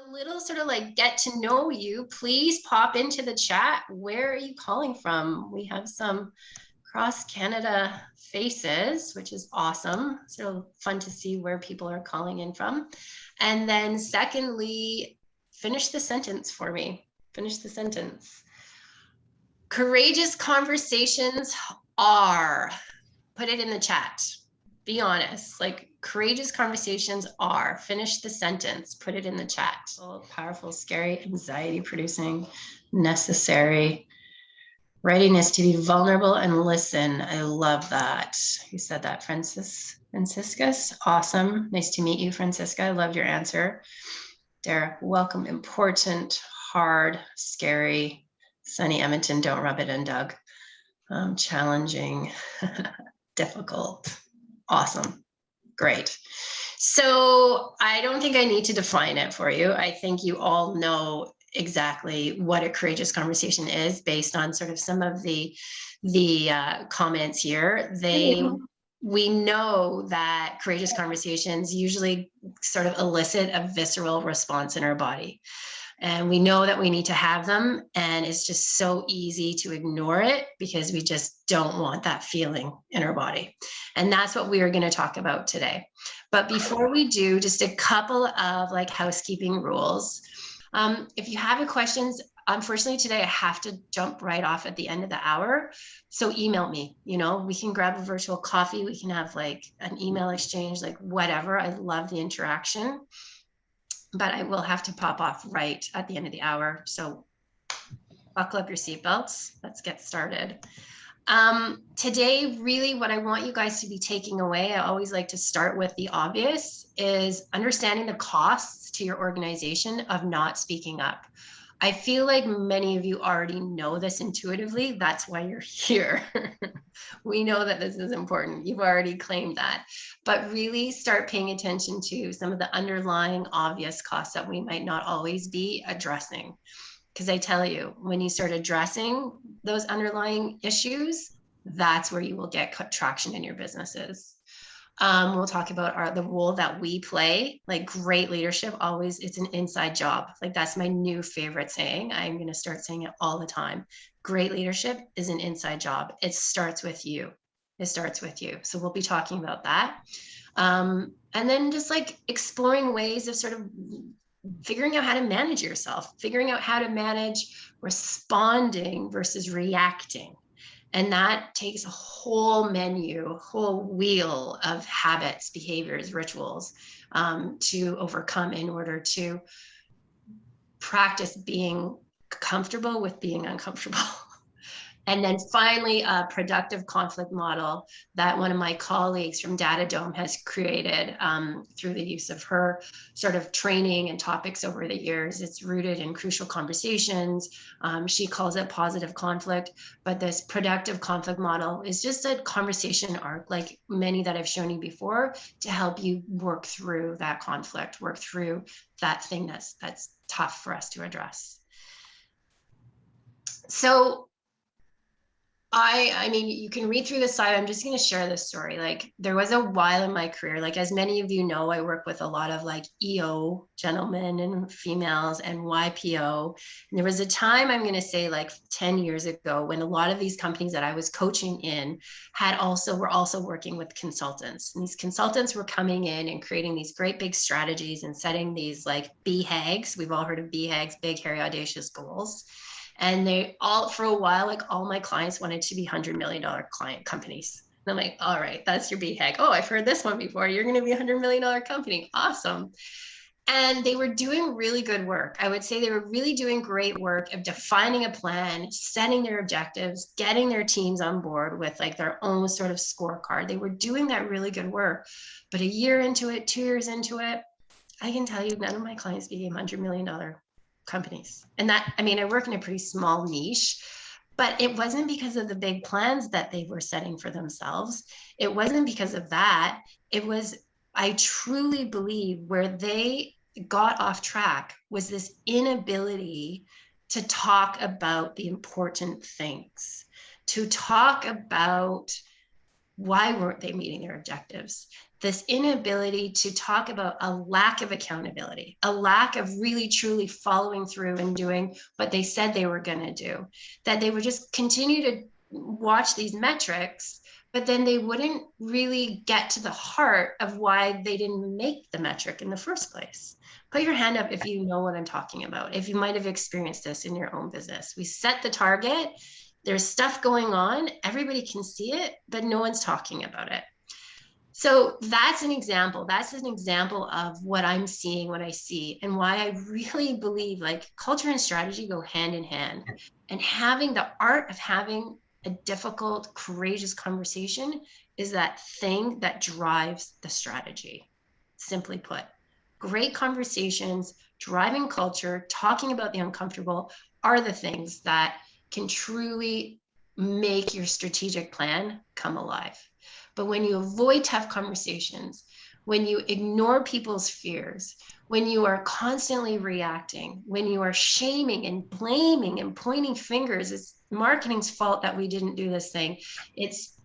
a little sort of like get to know you, please pop into the chat. Where are you calling from? We have some cross Canada faces, which is awesome. So fun to see where people are calling in from. And then secondly, finish the sentence for me. Finish the sentence. Courageous conversations are, put it in the chat. Be honest, like courageous conversations are, finish the sentence, put it in the chat. So powerful, scary, anxiety producing, necessary, readiness to be vulnerable and listen. I love that. Who said that? Franciscus? Awesome. Nice to meet you, Francisca. I loved your answer. Derek, welcome. Important, hard, scary. Sunny Edmonton, don't rub it in, Doug. Challenging, difficult. Awesome. Great. So I don't think I need to define it for you. I think you all know exactly what a courageous conversation is based on sort of some of the comments here. We know that courageous conversations usually sort of elicit a visceral response in our body. And we know that we need to have them. And it's just so easy to ignore it because we just don't want that feeling in our body. And that's what we are going to talk about today. But before we do, just a couple of like housekeeping rules. If you have any questions, unfortunately today I have to jump right off at the end of the hour. So email me, we can grab a virtual coffee. We can have like an email exchange, like whatever. I love the interaction. But I will have to pop off right at the end of the hour. So buckle up your seatbelts. Let's get started. Today, really what I want you guys to be taking away, I always like to start with the obvious, is understanding the costs to your organization of not speaking up. I feel like many of you already know this intuitively. That's why you're here. We know that this is important. You've already claimed that. But really start paying attention to some of the underlying obvious costs that we might not always be addressing. Because I tell you, when you start addressing those underlying issues, that's where you will get traction in your businesses. We'll talk about the role that we play. Like great leadership, always, it's an inside job. Like that's my new favorite saying. I'm going to start saying it all the time. Great leadership is an inside job. It starts with you. It starts with you. So we'll be talking about that. And then just like exploring ways of sort of figuring out how to manage yourself, figuring out how to manage responding versus reacting. And that takes a whole menu, a whole wheel of habits, behaviors, rituals to overcome in order to practice being comfortable with being uncomfortable. And then finally, a productive conflict model that one of my colleagues from Data Dome has created through the use of her sort of training and topics over the years. It's rooted in crucial conversations. She calls it positive conflict, but this productive conflict model is just a conversation arc, like many that I've shown you before, to help you work through that conflict, work through that thing that's tough for us to address. So I mean, you can read through the side. I'm just going to share this story. Like there was a while in my career, like as many of you know, I work with a lot of like EO gentlemen and females and YPO. And there was a time, I'm going to say like 10 years ago, when a lot of these companies that I was coaching in were also working with consultants. And these consultants were coming in and creating these great big strategies and setting these like BHAGs. We've all heard of BHAGs, big, hairy, audacious goals. And they all, for a while, like all my clients wanted to be $100 million client companies. And I'm like, all right, that's your BHAG. Oh, I've heard this one before. You're going to be a $100 million company. Awesome. And they were doing really good work. I would say they were really doing great work of defining a plan, setting their objectives, getting their teams on board with like their own sort of scorecard. They were doing that really good work. But a year into it, 2 years into it, I can tell you none of my clients became $100 million companies. And that, I mean, I work in a pretty small niche, but it wasn't because of the big plans that they were setting for themselves. It wasn't because of that. It was, I truly believe where they got off track was this inability to talk about the important things, to talk about Why weren't they meeting their objectives? This inability to talk about a lack of accountability, a lack of really truly following through and doing what they said they were going to do, that they would just continue to watch these metrics, but then they wouldn't really get to the heart of why they didn't make the metric in the first place. Put your hand up if you know what I'm talking about, if you might have experienced this in your own business. We set the target, there's stuff going on, everybody can see it, but no one's talking about it. So that's an example. That's an example of what I'm seeing, what I see, and why I really believe like culture and strategy go hand in hand. And having the art of having a difficult, courageous conversation is that thing that drives the strategy. Simply put, great conversations, driving culture, talking about the uncomfortable are the things that can truly make your strategic plan come alive. But when you avoid tough conversations, when you ignore people's fears, when you are constantly reacting, when you are shaming and blaming and pointing fingers, it's marketing's fault that we didn't do this thing. It's,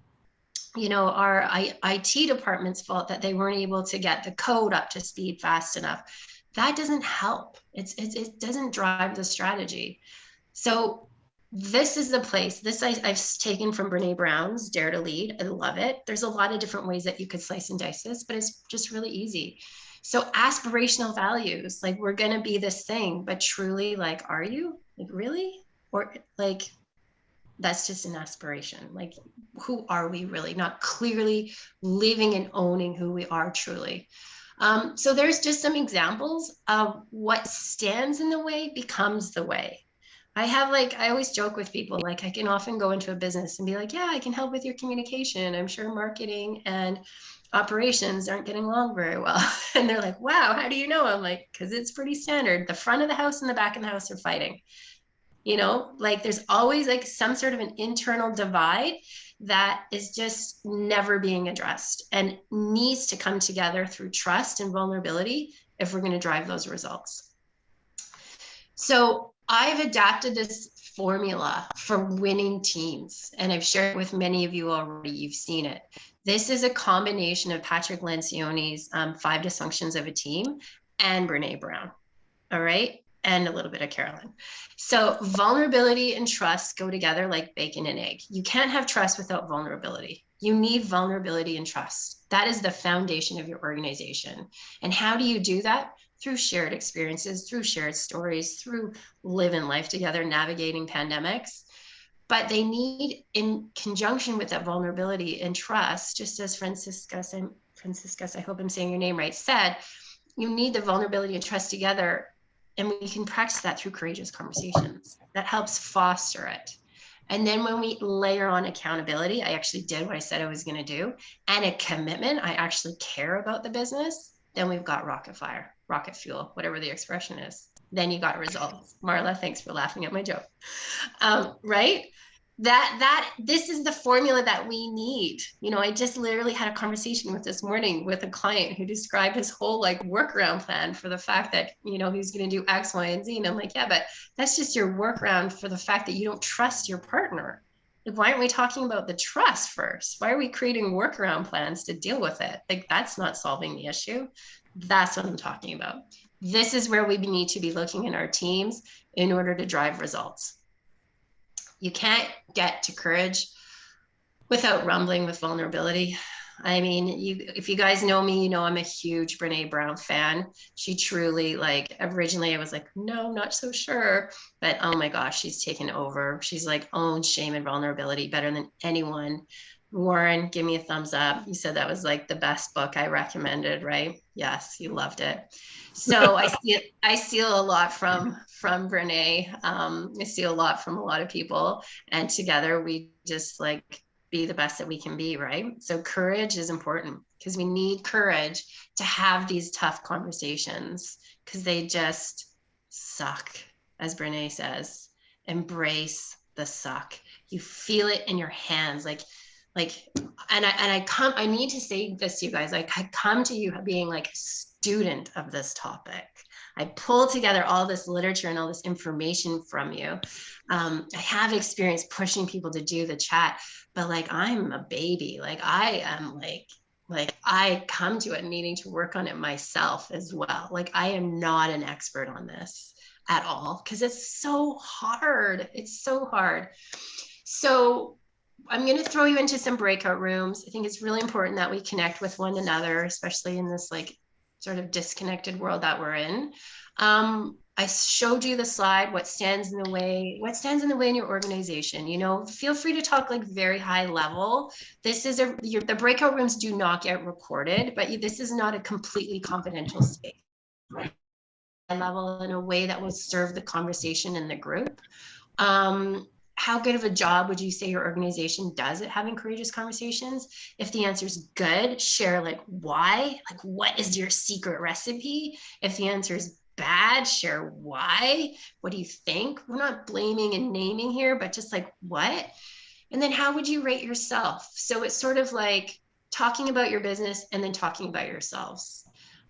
you know, our IT department's fault that they weren't able to get the code up to speed fast enough. That doesn't help. It doesn't drive the strategy. So this is the place. This I've taken from Brene Brown's Dare to Lead. I love it. There's a lot of different ways that you could slice and dice this, but it's just really easy. So aspirational values, like we're going to be this thing, but truly, like, are you? Like, really? Or like, that's just an aspiration. Like, who are we really? Not clearly living and owning who we are truly. So there's just some examples of what stands in the way becomes the way. I always joke with people, like I can often go into a business and be like, yeah, I can help with your communication. I'm sure marketing and operations aren't getting along very well. And they're like, wow, how do you know? I'm like, because it's pretty standard. The front of the house and the back of the house are fighting. You know, like there's always like some sort of an internal divide that is just never being addressed and needs to come together through trust and vulnerability if we're going to drive those results. So I've adapted this formula for winning teams, and I've shared it with many of you already. You've seen it. This is a combination of Patrick Lencioni's 5 Dysfunctions of a Team and Brene Brown. All right. And a little bit of Carolyn. So vulnerability and trust go together like bacon and egg. You can't have trust without vulnerability. You need vulnerability and trust. That is the foundation of your organization. And how do you do that? Through shared experiences, through shared stories, through living life together, navigating pandemics. But they need, in conjunction with that vulnerability and trust, just as Francisca, I hope I'm saying your name right, said, you need the vulnerability and trust together. And we can practice that through courageous conversations. That helps foster it. And then when we layer on accountability, I actually did what I said I was going to do, and a commitment, I actually care about the business, then we've got rocket fire, rocket fuel, whatever the expression is. Then you got results. Marla, thanks for laughing at my joke. Right? This is the formula that we need. You know, I just literally had a conversation with this morning with a client who described his whole like workaround plan for the fact that, you know, he's going to do X, Y, and Z. And I'm like, yeah, but that's just your workaround for the fact that you don't trust your partner. Like, why aren't we talking about the trust first? Why are we creating workaround plans to deal with it? Like, that's not solving the issue. That's what I'm talking about. This is where we need to be looking in our teams in order to drive results. You can't get to courage without rumbling with vulnerability. I mean, if you guys know me, you know I'm a huge Brene Brown fan. She truly, like, originally I was like, no, not so sure. But oh my gosh, she's taken over. She's like owned shame and vulnerability better than anyone. Warren, give me a thumbs up. You said that was like the best book I recommended, right? Yes, you loved it. So I steal a lot from Brene. I steal a lot from a lot of people, and together we just like be the best that we can be, right? So courage is important because we need courage to have these tough conversations because they just suck, as Brene says. Embrace the suck. You feel it in your hands, I need to say this to you guys, like I come to you being like a student of this topic. I pull together all this literature and all this information from you. I have experience pushing people to do the chat, but like I'm a baby. Like I am like I come to it needing to work on it myself as well. Like I am not an expert on this at all because it's so hard. It's so hard. So I'm going to throw you into some breakout rooms. I think it's really important that we connect with one another, especially in this like sort of disconnected world that we're in. I showed you the slide, what stands in the way in your organization. You know, feel free to talk like very high level. This is the breakout rooms do not get recorded, but this is not a completely confidential space. Level in a way that will serve the conversation in the group. How good of a job would you say your organization does at having courageous conversations? If the answer is good, share like why, like what is your secret recipe? If the answer is bad, share why. What do you think? We're not blaming and naming here, but just like what? And then how would you rate yourself? So it's sort of like talking about your business and then talking about yourselves.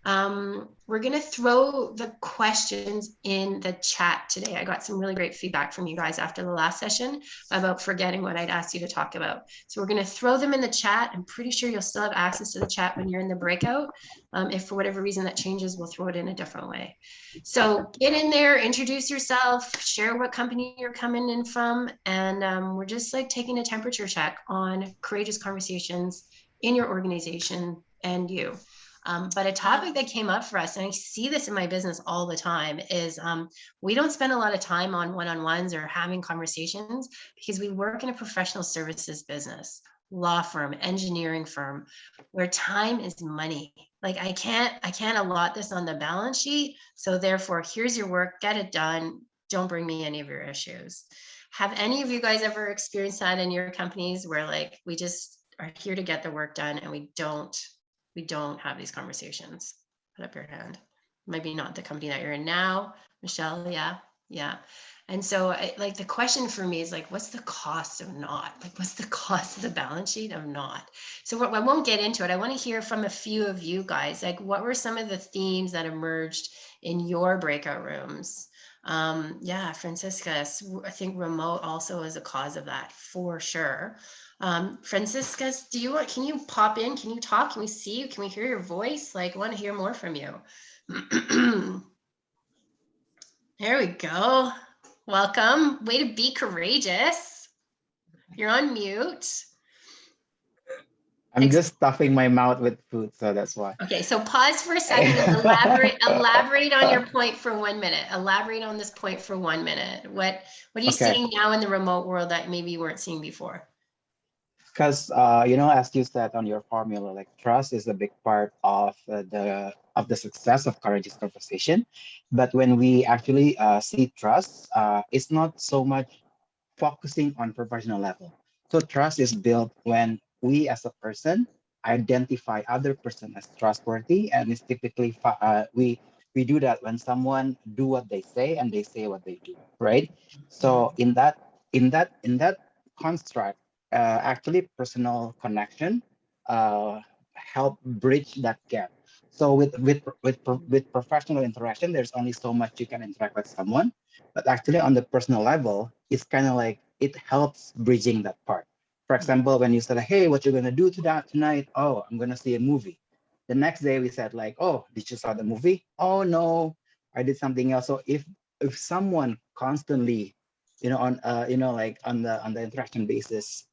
We're going to throw the questions in the chat today. I got some really great feedback from you guys after the last session about forgetting what I'd asked you to talk about. So we're going to throw them in the chat. I'm pretty sure you'll still have access to the chat when you're in the breakout. If for whatever reason that changes, we'll throw it in a different way. So get in there, introduce yourself, share what company you're coming in from. And we're just like taking a temperature check on courageous conversations in your organization and you. But a topic that came up for us, and I see this in my business all the time, is we don't spend a lot of time on one-on-ones or having conversations because we work in a professional services business, law firm, engineering firm, where time is money. Like I can't allot this on the balance sheet. So therefore, here's your work, get it done. Don't bring me any of your issues. Have any of you guys ever experienced that in your companies where like we just are here to get the work done and we don't have these conversations? Put up your hand. Maybe not the company that you're in now. Michelle, yeah. And so like the question for me is like, what's the cost of not? Like, what's the cost of the balance sheet of not? So I won't get into it. I want to hear from a few of you guys. Like, what were some of the themes that emerged in your breakout rooms? Yeah, Francisca, I think remote also is a cause of that for sure. Francisca, can you pop in? Can you talk? Can we see you? Can we hear your voice? Like, I want to hear more from you. There we go. Welcome. Way to be courageous. You're on mute. I'm just stuffing my mouth with food, so that's why. Okay, so pause for a second and elaborate on your point for 1 minute. Elaborate on this point for 1 minute. What are you seeing now in the remote world that maybe you weren't seeing before? Because you know, as you said on your formula, like trust is a big part of the success of courageous conversation. But when we actually see trust, it's not so much focusing on professional level. So trust is built when we as a person identify other person as trustworthy, and it's typically we do that when someone do what they say and they say what they do, right? So in that construct, actually personal connection help bridge that gap. So with professional interaction, there's only so much you can interact with someone, but actually on the personal level, it's kind of like it helps bridging that part. For example, when you said, hey, what you're gonna do tonight? Oh, I'm gonna see a movie. The next day we said like, oh, did you saw the movie? Oh no, I did something else. So if someone constantly, on like on the interaction basis,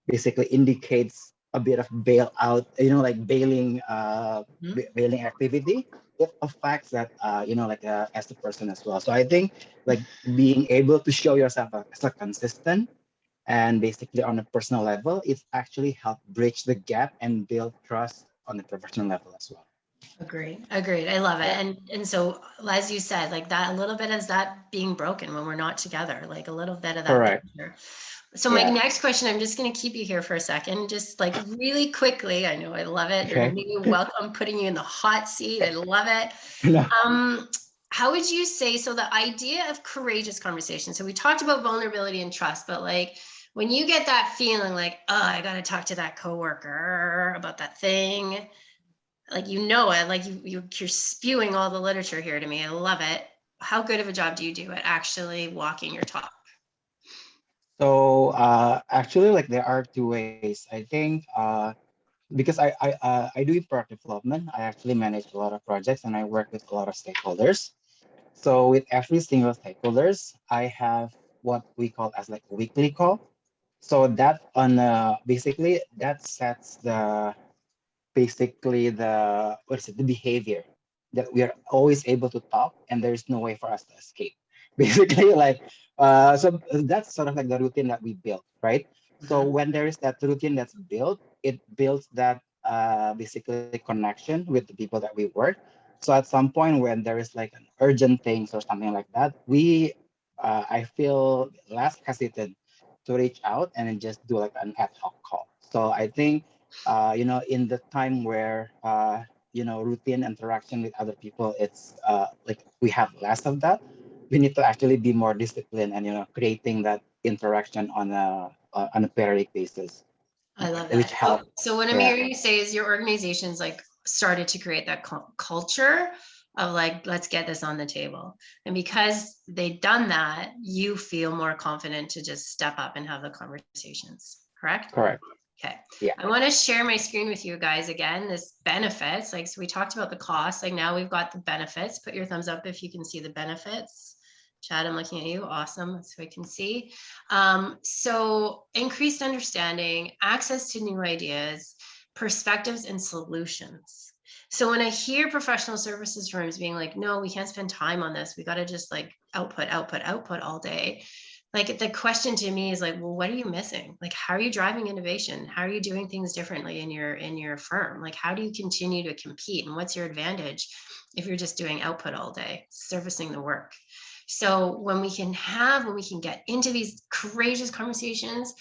basically indicates a bit of bailout, like bailing activity, it affects that as a person as well. So I think like being able to show yourself as a consistent and basically on a personal level, it's actually helped bridge the gap and build trust on the professional level as well. Agreed. I love it. Yeah. And so as you said, like that, a little bit is that being broken when we're not together, like a little bit of that. Correct. Picture. So my next question, I'm just going to keep you here for a second, just like really quickly. I know I love it. Okay. You're welcome, putting you in the hot seat. I love it. No. How would you say, so the idea of courageous conversation, so we talked about vulnerability and trust, but like when you get that feeling like, oh, I got to talk to that coworker about that thing, like, you know it, like you're spewing all the literature here to me. I love it. How good of a job do you do at actually walking your talk? So actually, like there are two ways. I think because I do product development, I actually manage a lot of projects and I work with a lot of stakeholders. So with every single stakeholders, I have what we call as like a weekly call. So that on basically that sets the basically the what is it, the behavior that we are always able to talk and there's no way for us to escape. Basically, like so that's sort of like the routine that we built, right? So Mhm. when there is that routine that's built, it builds that basically connection with the people that we work. So at some point when there is like an urgent things or something like that, we I feel less hesitant to reach out and then just do like an ad hoc call. So I think in the time where routine interaction with other people, it's like we have less of that. We need to actually be more disciplined and creating that interaction on a periodic basis, I love which that. help. So what I'm Yeah, hearing you say is your organization's like started to create that culture of like, let's get this on the table. And because they've done that, you feel more confident to just step up and have the conversations, correct? correct. Okay. Yeah, I want to share my screen with you guys again, this benefits. Like, so we talked about the cost, like now we've got the benefits. Put your thumbs up if you can see the benefits. Chad, I'm looking at you. Awesome. So I can see. So increased understanding, access to new ideas, perspectives, and solutions. So when I hear professional services firms being like, no, we can't spend time on this, we got to just like output, output, output all day. Like the question to me is like, well, what are you missing? Like, how are you driving innovation? How are you doing things differently in your firm? Like, how do you continue to compete? And what's your advantage if you're just doing output all day, servicing the work? So when we can get into these courageous conversations,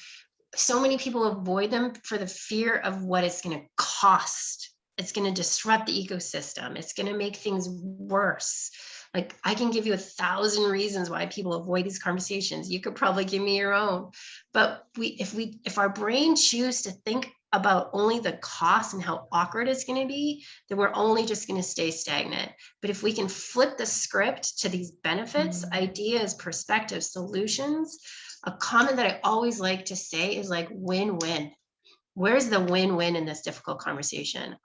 so many people avoid them for the fear of what it's going to cost. It's going to disrupt the ecosystem. It's going to make things worse. Like I can give you 1,000 reasons why people avoid these conversations. You could probably give me your own. But if our brain choose to think about only the cost and how awkward it's going to be, then we're only just going to stay stagnant. But if we can flip the script to these benefits, ideas, perspectives, solutions, a comment that I always like to say is like win-win. Where's the win-win in this difficult conversation?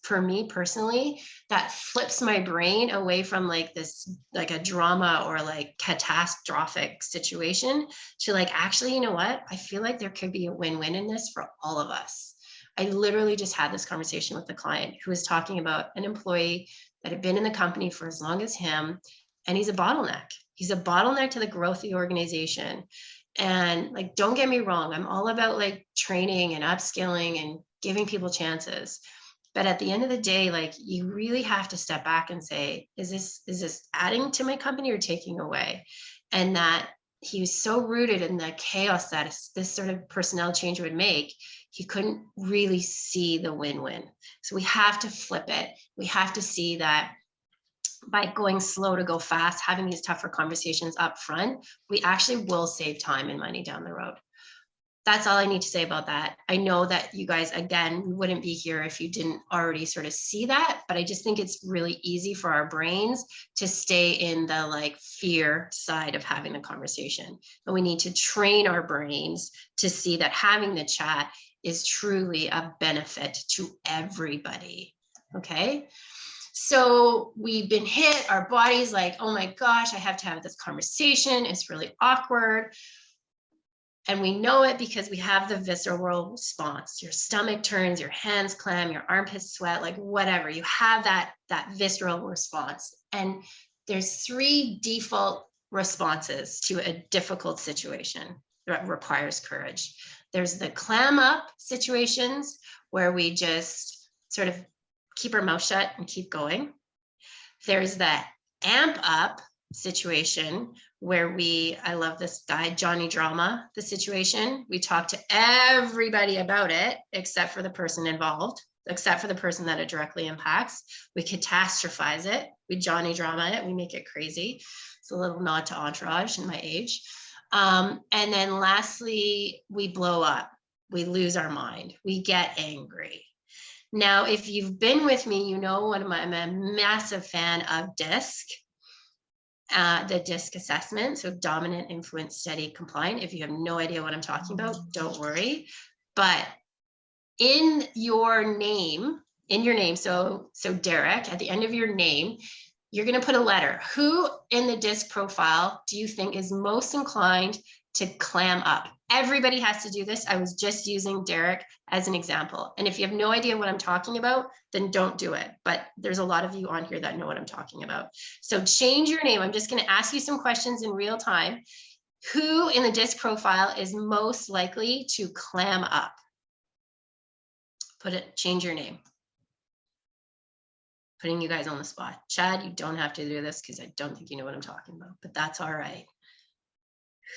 For me personally, that flips my brain away from like this, like a drama or like catastrophic situation to like, actually, you know what? I feel like there could be a win-win in this for all of us. I literally just had this conversation with the client who was talking about an employee that had been in the company for as long as him, and he's a bottleneck. He's a bottleneck to the growth of the organization. And like, don't get me wrong, I'm all about like training and upskilling and giving people chances. But at the end of the day, like you really have to step back and say, is this adding to my company or taking away? And that he was so rooted in the chaos that this sort of personnel change would make, he couldn't really see the win-win. So we have to flip it. We have to see that by going slow to go fast, having these tougher conversations up front, we actually will save time and money down the road. That's all I need to say about that. I know that you guys, again, we wouldn't be here if you didn't already sort of see that, but I just think it's really easy for our brains to stay in the like fear side of having the conversation. And we need to train our brains to see that having the chat is truly a benefit to everybody. Okay. So we've been hit, our body's like, oh my gosh, I have to have this conversation. It's really awkward. And we know it because we have the visceral response. Your stomach turns, your hands clam, your armpits sweat, like whatever. You have that visceral response. And there's 3 default responses to a difficult situation that requires courage. There's the clam up situations where we just sort of keep our mouth shut and keep going. There's the amp up situation where I love this guy, Johnny Drama, the situation. We talk to everybody about it, except for the person involved, except for the person that it directly impacts. We catastrophize it. We Johnny Drama it. We make it crazy. It's a little nod to Entourage in my age. And then lastly, we blow up. We lose our mind. We get angry. Now, if you've been with me, you know I'm a massive fan of DISC, the DISC assessment. So dominant, influence, steady, compliant. If you have no idea what I'm talking about, don't worry. But in your name, so Derek, at the end of your name, you're going to put a letter. Who in the DISC profile do you think is most inclined to clam up? Everybody has to do this. I was just using Derek as an example. And if you have no idea what I'm talking about, then don't do it. But there's a lot of you on here that know what I'm talking about. So change your name. I'm just going to ask you some questions in real time. Who in the DISC profile is most likely to clam up? Change your name. Putting you guys on the spot. Chad, you don't have to do this because I don't think you know what I'm talking about, but that's all right.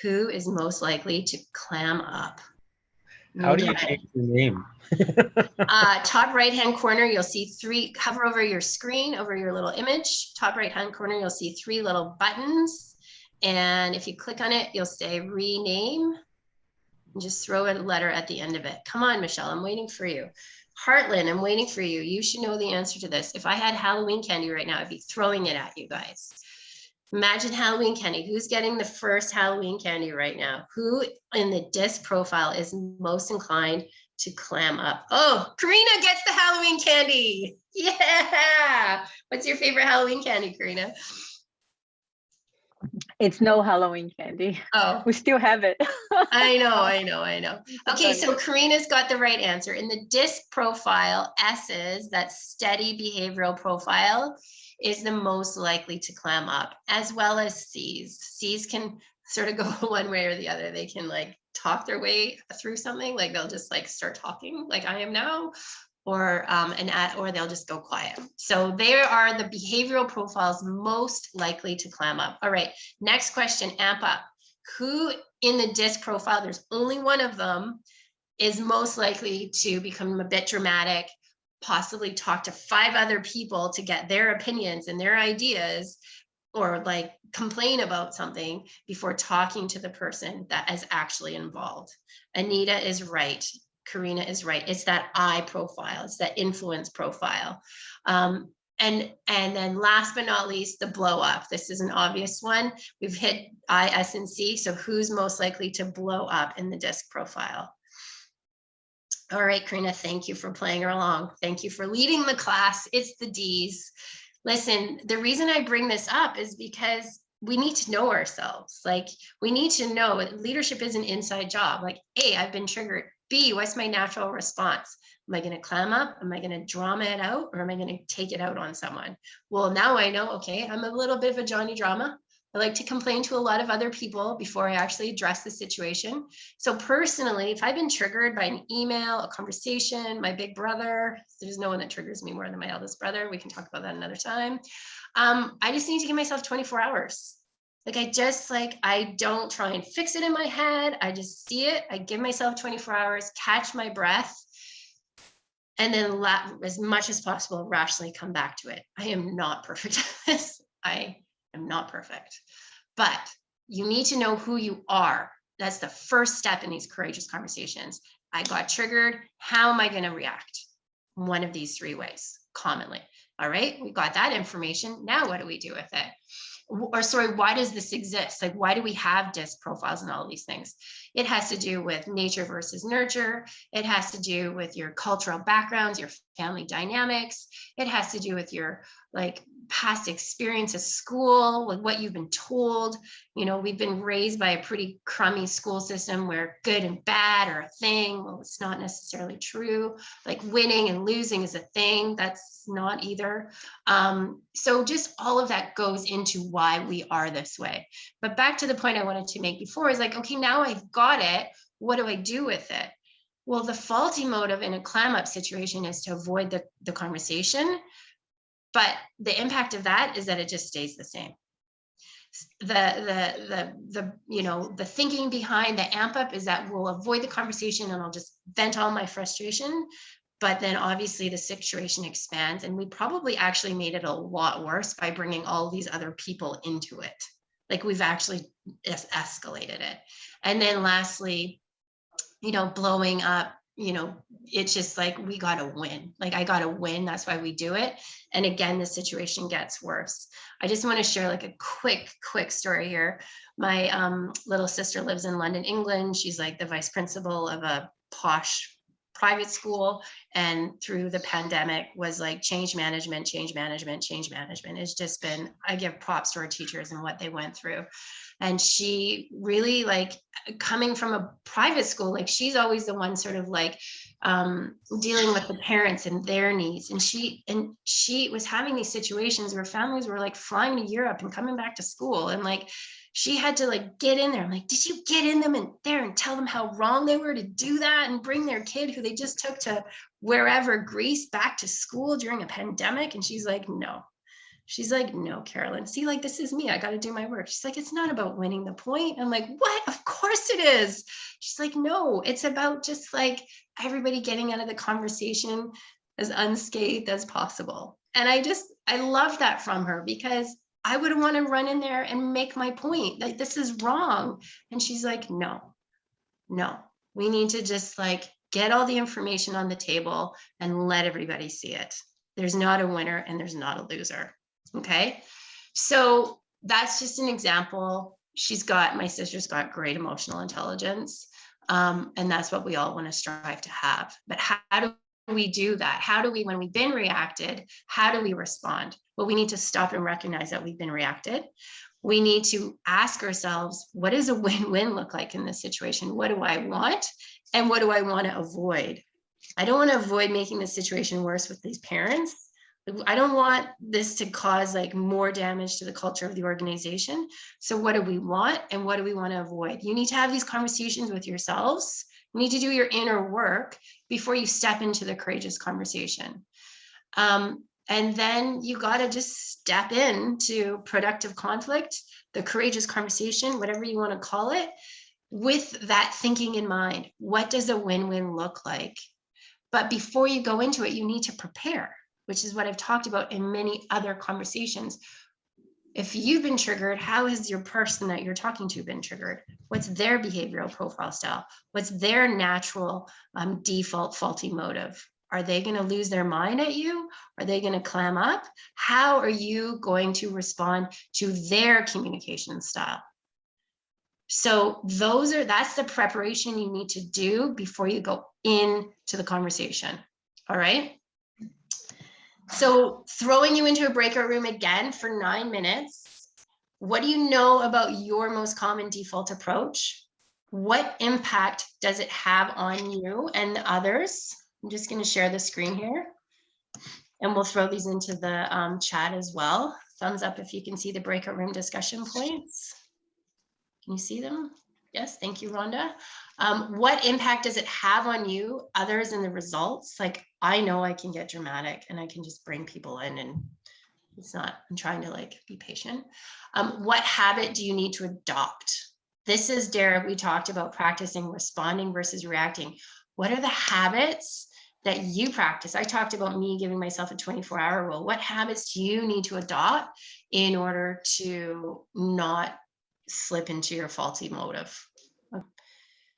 Who is most likely to clam up? How do you change your name? Top right-hand corner, you'll see three, hover over your screen, over your little image. Top right-hand corner, you'll see three little buttons. And if you click on it, you'll say rename. And just throw a letter at the end of it. Come on, Michelle, I'm waiting for you. Heartland, I'm waiting for you. You should know the answer to this. If I had Halloween candy right now, I'd be throwing it at you guys. Imagine Halloween candy. Who's getting the first Halloween candy right now? Who in the DISC profile is most inclined to clam up? Oh, Karina gets the Halloween candy. Yeah. What's your favorite Halloween candy, Karina? It's no Halloween candy. Oh, we still have it. I know. Okay, so Karina's got the right answer. In the DISC profile, S's, that steady behavioral profile, is the most likely to clam up, as well as C's. C's can sort of go one way or the other. They can like talk their way through something, like they'll just like start talking like I am now, or they'll just go quiet. So there are the behavioral profiles most likely to clam up. All right, next question, amp up. Who in the DISC profile, there's only one of them, is most likely to become a bit dramatic, possibly talk to 5 other people to get their opinions and their ideas, or like complain about something before talking to the person that is actually involved? Anita is right. Karina is right. It's that I profile. It's that influence profile. And then last but not least, the blow up. This is an obvious one. We've hit I, S, and C. So who's most likely to blow up in the DISC profile? All right, Karina, thank you for playing along. Thank you for leading the class. It's the D's. Listen, the reason I bring this up is because we need to know ourselves. Like, we need to know leadership is an inside job. Like, A, I've been triggered. B, what's my natural response? Am I going to clam up? Am I going to drama it out? Or am I going to take it out on someone? Well, now I know, okay, I'm a little bit of a Johnny Drama. I like to complain to a lot of other people before I actually address the situation. So personally, if I've been triggered by an email, a conversation, my big brother, there's no one that triggers me more than my eldest brother. We can talk about that another time. I just need to give myself 24 hours. Like I don't try and fix it in my head. I just see it. I give myself 24 hours, catch my breath, and then as much as possible, rationally come back to it. I am not perfect at this. I am not perfect, but you need to know who you are. That's the first step in these courageous conversations. I got triggered. How am I going to react? One of these 3 ways, commonly. All right, we got that information. Now what do we do with it? Or sorry, why does this exist? Like, why do we have DISC profiles and all these things? It has to do with nature versus nurture. It has to do with your cultural backgrounds, your family dynamics. It has to do with your like past experience at school, with what you've been told. You know, we've been raised by a pretty crummy school system where good and bad are a thing. Well, it's not necessarily true. Like winning and losing is a thing. That's not either. So just all of that goes into why we are this way. But back to the point I wanted to make before is like, okay, now I've got it. What do I do with it? Well, the faulty motive in a clam up situation is to avoid the conversation. But the impact of that is that it just stays the same. The thinking behind the amp up is that we'll avoid the conversation and I'll just vent all my frustration. But then obviously the situation expands, and we probably actually made it a lot worse by bringing all these other people into it. Like, we've actually escalated it. And then lastly, blowing up it's just like, we got to win. Like, I got to win. That's why we do it. And again, the situation gets worse. I just want to share like a quick story here. My little sister lives in London, England. She's like the vice principal of a posh private school, and through the pandemic was like change management. It's just been, I give props to our teachers and what they went through. And she really, like, coming from a private school, like, she's always the one sort of like dealing with the parents and their needs. And she was having these situations where families were like flying to Europe and coming back to school, and like, she had to like get in there. I'm like, did you get in them and there and tell them how wrong they were to do that and bring their kid who they just took to wherever, Greece, back to school during a pandemic? And she's like, no. She's like, no, Carolyn, see, like, this is me. I got to do my work. She's like, it's not about winning the point. I'm like, what? Of course it is. She's like, no, it's about just like everybody getting out of the conversation as unscathed as possible. And I love that from her, because I would want to run in there and make my point, like, this is wrong. And she's like, no, we need to just like get all the information on the table and let everybody see it. There's not a winner and there's not a loser. Okay. So that's just an example. My sister's got great emotional intelligence. And that's what we all want to strive to have. But how do we do that? How do we, when we've been reacted, how do we respond? Well, we need to stop and recognize that we've been reacted. We need to ask ourselves, what does a win-win look like in this situation? What do I want? And what do I want to avoid? I don't want to avoid making the situation worse with these parents. I don't want this to cause like more damage to the culture of the organization. So what do we want and what do we want to avoid? You need to have these conversations with yourselves. You need to do your inner work before you step into the courageous conversation. And then you got to just step into productive conflict, the courageous conversation, whatever you want to call it, with that thinking in mind. What does a win-win look like? But before you go into it, you need to prepare, which is what I've talked about in many other conversations. If you've been triggered, how has your person that you're talking to been triggered? What's their behavioral profile style? What's their natural default faulty motive? Are they going to lose their mind at you? Are they going to clam up? How are you going to respond to their communication style? So that's the preparation you need to do before you go into the conversation. All right. So throwing you into a breakout room again for 9 minutes. What do you know about your most common default approach? What impact does it have on you and the others? I'm just going to share the screen here, and we'll throw these into the chat as well. Thumbs up if you can see the breakout room discussion points. Can you see them? Yes, thank you, Rhonda. What impact does it have on you, others, and the results? Like, I know I can get dramatic and I can just bring people in, and I'm trying to like be patient. What habit do you need to adopt? This is, Derek, we talked about practicing responding versus reacting. What are the habits that you practice? I talked about me giving myself a 24-hour rule. What habits do you need to adopt in order to not slip into your faulty motive?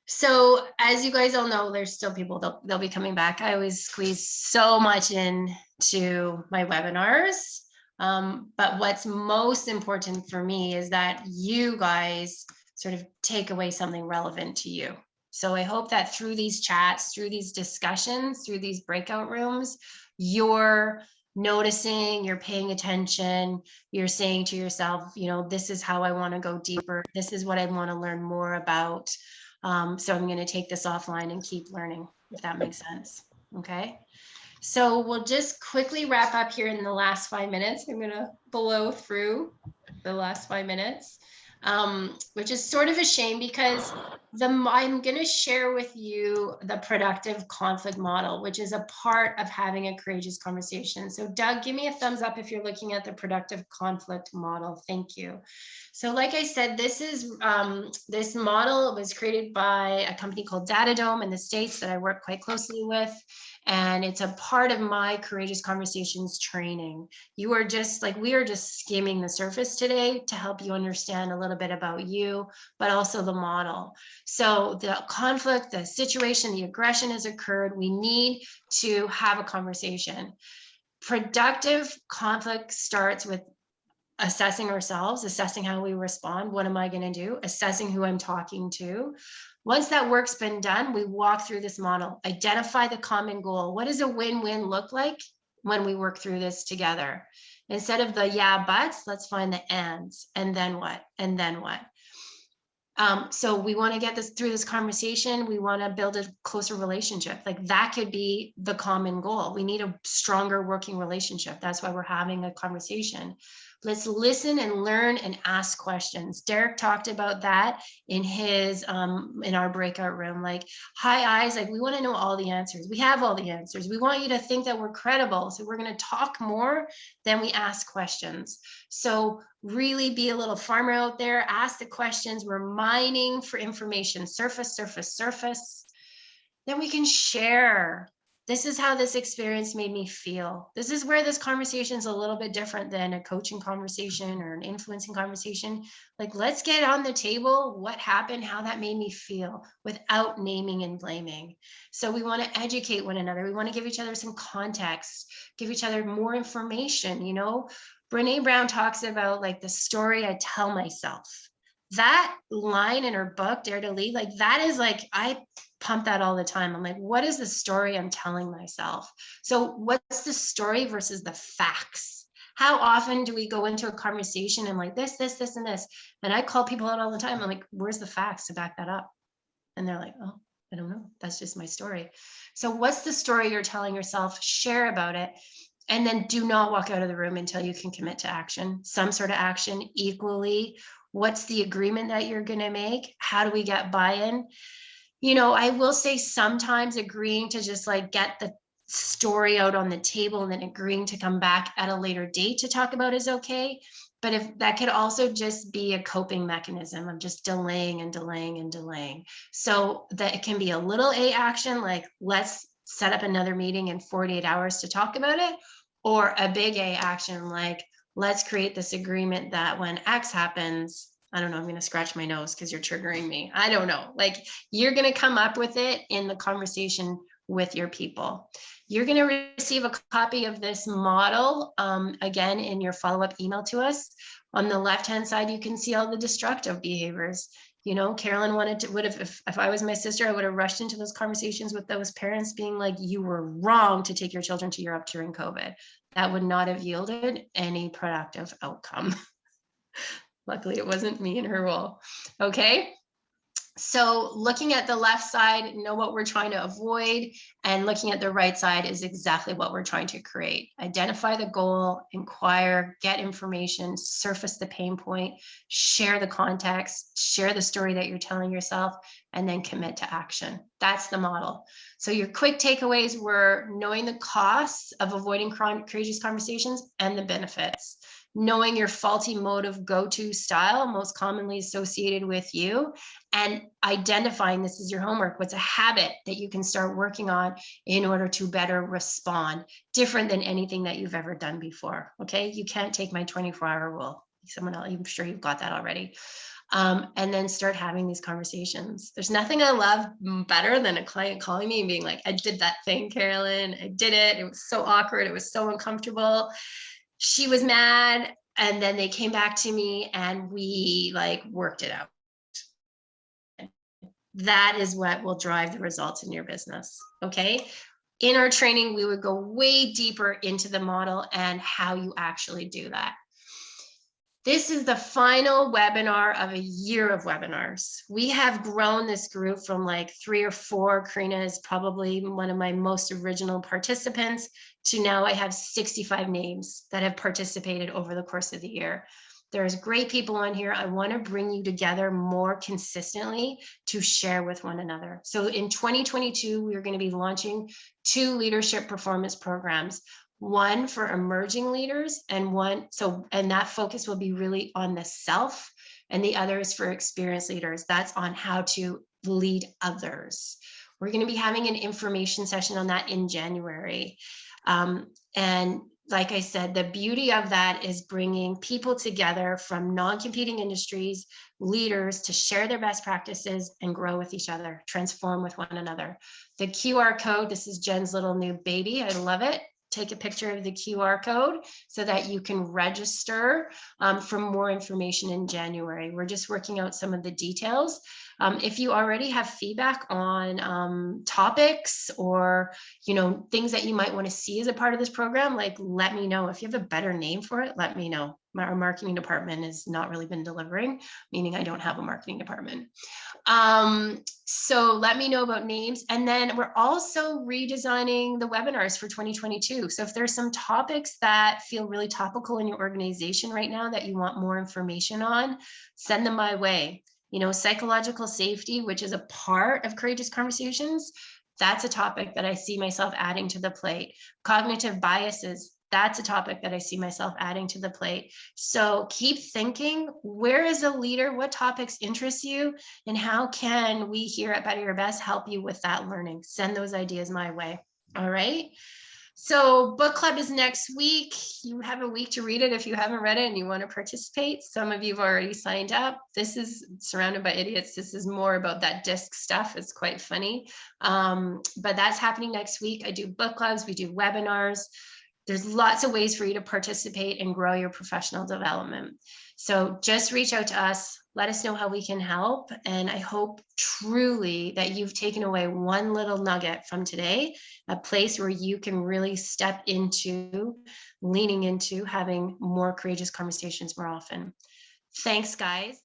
So as you guys all know, there's still people, they'll be coming back. I always squeeze so much into my webinars. But what's most important for me is that you guys sort of take away something relevant to you. So I hope that through these chats, through these discussions, through these breakout rooms, you're noticing, you're paying attention, you're saying to yourself, this is how I want to go deeper. This is what I want to learn more about. So I'm going to take this offline and keep learning, if that makes sense. Okay. So we'll just quickly wrap up here in the last 5 minutes. I'm going to blow through the last 5 minutes, which is sort of a shame, because I'm going to share with you the productive conflict model, which is a part of having a courageous conversation. So Doug, give me a thumbs up if you're looking at the productive conflict model. Thank you. So like I said, this model was created by a company called Datadome in the States that I work quite closely with. And it's a part of my Courageous Conversations training. You are just like, we are just skimming the surface today to help you understand a little bit about you, but also the model. So the conflict, the situation, the aggression has occurred. We need to have a conversation. Productive conflict starts with assessing ourselves, assessing how we respond. What am I going to do? Assessing who I'm talking to. Once that work's been done, we walk through this model, identify the common goal. What does a win-win look like when we work through this together? Instead of the yeah, buts, let's find the ands. And then what? And then what? So we want to get this through this conversation. We want to build a closer relationship. Like that could be the common goal. We need a stronger working relationship. That's why we're having a conversation. Let's listen and learn and ask questions. Derek talked about that in his in our breakout room. Like, hi eyes, like we want to know all the answers. We have all the answers. We want you to think that we're credible. So we're going to talk more than we ask questions. So really be a little farmer out there, ask the questions. We're mining for information, surface, surface, surface. Then we can share. This is how this experience made me feel. This is where this conversation is a little bit different than a coaching conversation or an influencing conversation. Like, let's get on the table what happened, how that made me feel without naming and blaming. So we want to educate one another. We want to give each other some context, give each other more information. You know, Brene Brown talks about like the story I tell myself. That line in her book, Dare to Lead, like that is like, I pump that all the time. I'm like, what is the story I'm telling myself? So what's the story versus the facts? How often do we go into a conversation and like this, and this? And I call people out all the time. I'm like, where's the facts to back that up? And they're like, oh, I don't know. That's just my story. So what's the story you're telling yourself? Share about it. And then do not walk out of the room until you can commit to action, some sort of action equally. What's the agreement that you're going to make? How do we get buy-in? You know, I will say sometimes agreeing to just like get the story out on the table and then agreeing to come back at a later date to talk about is okay. But if that could also just be a coping mechanism of just delaying and delaying and delaying. So that it can be a little A action, like let's set up another meeting in 48 hours to talk about it, or a big A action, like let's create this agreement that when X happens, I don't know, I'm going to scratch my nose because you're triggering me. I don't know. Like you're going to come up with it in the conversation with your people. You're going to receive a copy of this model again in your follow-up email to us. On the left-hand side, you can see all the destructive behaviors. You know, Carolyn would have, if I was my sister, I would have rushed into those conversations with those parents being like, you were wrong to take your children to Europe during COVID. That would not have yielded any productive outcome. Luckily, it wasn't me in her role. Okay. So looking at the left side, know what we're trying to avoid, and looking at the right side is exactly what we're trying to create. Identify the goal, inquire, get information, surface the pain point, share the context, share the story that you're telling yourself, and then commit to action. That's the model. So your quick takeaways were knowing the costs of avoiding courageous conversations and the benefits. Knowing your faulty motive go-to style, most commonly associated with you, and identifying this is your homework. What's a habit that you can start working on in order to better respond, different than anything that you've ever done before, okay? You can't take my 24-hour rule. Someone else, I'm sure you've got that already. And then start having these conversations. There's nothing I love better than a client calling me and being like, I did that thing, Carolyn, I did it. It was so awkward. It was so uncomfortable. She was mad, and then they came back to me and we like worked it out. That is what will drive the results in your business. Okay. In our training, we would go way deeper into the model and how you actually do that. This is the final webinar of a year of webinars. We have grown this group from like 3 or 4. Karina is probably one of my most original participants, to now I have 65 names that have participated over the course of the year. There's great people on here. I want to bring you together more consistently to share with one another. So in 2022, we are going to be launching 2 leadership performance programs. One for emerging leaders and that focus will be really on the self, and the other is for experienced leaders. That's on how to lead others. We're going to be having an information session on that in January. And like I said, the beauty of that is bringing people together from non-competing industries, leaders, to share their best practices and grow with each other, transform with one another. The QR code, this is Jen's little new baby. I love it. Take a picture of the QR code so that you can register for more information in January. We're just working out some of the details. If you already have feedback on topics or, you know, things that you might want to see as a part of this program, like, let me know. If you have a better name for it, let me know. Our marketing department has not really been delivering, meaning I don't have a marketing department. So let me know about names. And then we're also redesigning the webinars for 2022. So if there's some topics that feel really topical in your organization right now that you want more information on, send them my way. You know, psychological safety, which is a part of Courageous Conversations, that's a topic that I see myself adding to the plate. Cognitive biases, that's a topic that I see myself adding to the plate. So keep thinking, where is a leader? What topics interest you? And how can we here at Better Your Best help you with that learning? Send those ideas my way. All right. So book club is next week. You have a week to read it if you haven't read it and you want to participate. Some of you have already signed up. This is Surrounded by Idiots. This is more about that disc stuff. It's quite funny. But that's happening next week. I do book clubs. We do webinars. There's lots of ways for you to participate and grow your professional development. So just reach out to us. Let us know how we can help. And I hope truly that you've taken away one little nugget from today, a place where you can really step into, leaning into having more courageous conversations more often. Thanks, guys.